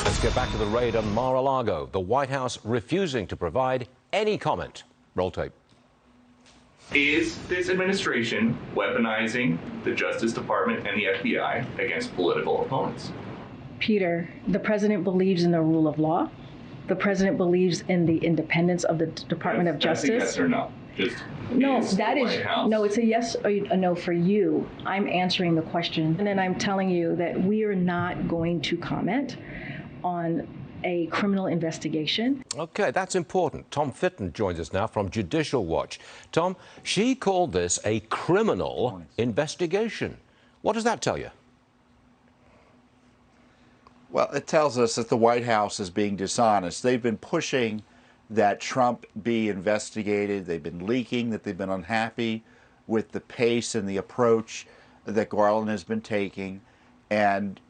Let's get back to the raid on Mar-a-Lago. The White House refusing to provide any comment. Roll tape. Is this administration weaponizing the Justice Department and the FBI against political opponents? Peter, the president believes in the rule of law. The president believes in the independence of the Department of Justice. That's a yes or no. No, that is no. It's a yes or a no for you. I'm answering the question, and then I'm telling you that we are not going to comment on a criminal investigation. Okay, that's important. Tom Fitton joins us now from Judicial Watch. Tom, she called this a criminal investigation. What does that tell you? Well, it tells us that the White House is being dishonest. They've been pushing that Trump be investigated. They've been leaking that they've been unhappy with the pace and the approach that Garland has been taking. And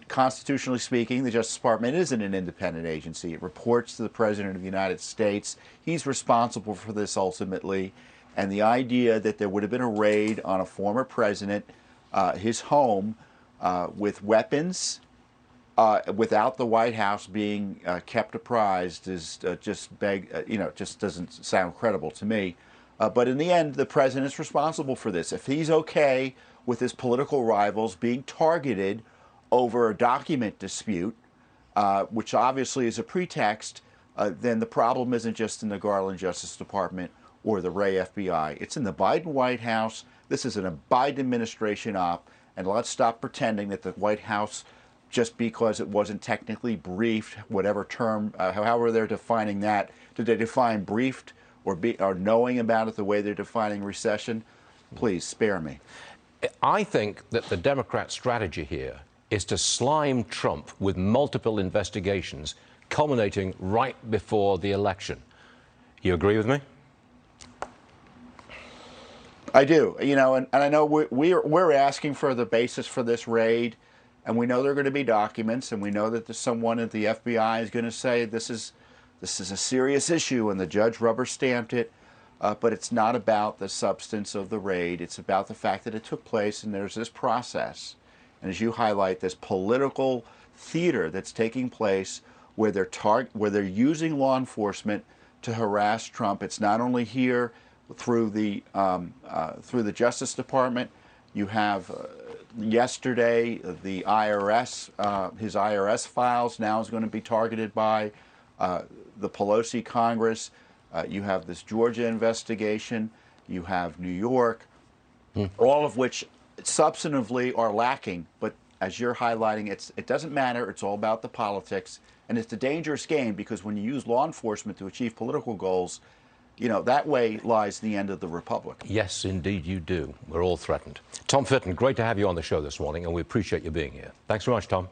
constitutionally speaking, the Justice Department isn't an independent agency. It reports to the President of the United States. He's responsible for this ultimately. And the idea that there would have been a raid on a former president, his home, with weapons, without the White House being kept apprised is just doesn't sound credible to me. But in the end, the president is responsible for this. If he's okay with his political rivals being targeted over a document dispute, which obviously is a pretext, then the problem isn't just in the Garland Justice Department or the Wray FBI. It's in the Biden White House. This is a Biden administration op, and let's stop pretending that the White House, just because it wasn't technically briefed, whatever term, however they're defining that, did they define briefed or knowing about it the way they're defining recession? Please spare me. I think that the Democrat strategy here is to slime Trump with multiple investigations culminating right before the election. You agree with me? I do. You know, and I know we're asking for the basis for this raid, and we know there are going to be documents, and we know that there's someone at the FBI is going to say this is a serious issue, and the judge rubber stamped it. But it's not about the substance of the raid. It's about the fact that it took place, and there's this process. And as you highlight, this political theater that's taking place where they're using law enforcement to harass Trump. It's not only here through the Justice Department. You have yesterday the IRS, his IRS files now is going to be targeted by the Pelosi Congress. You have this Georgia investigation. You have New York, all of which substantively are lacking. But as you're highlighting, it doesn't matter. It's all about the politics. And it's a dangerous game because when you use law enforcement to achieve political goals, you know, that way lies the end of the republic. Yes, indeed you do. We're all threatened. Tom Fitton, great to have you on the show this morning, and we appreciate you being here. Thanks very much, Tom.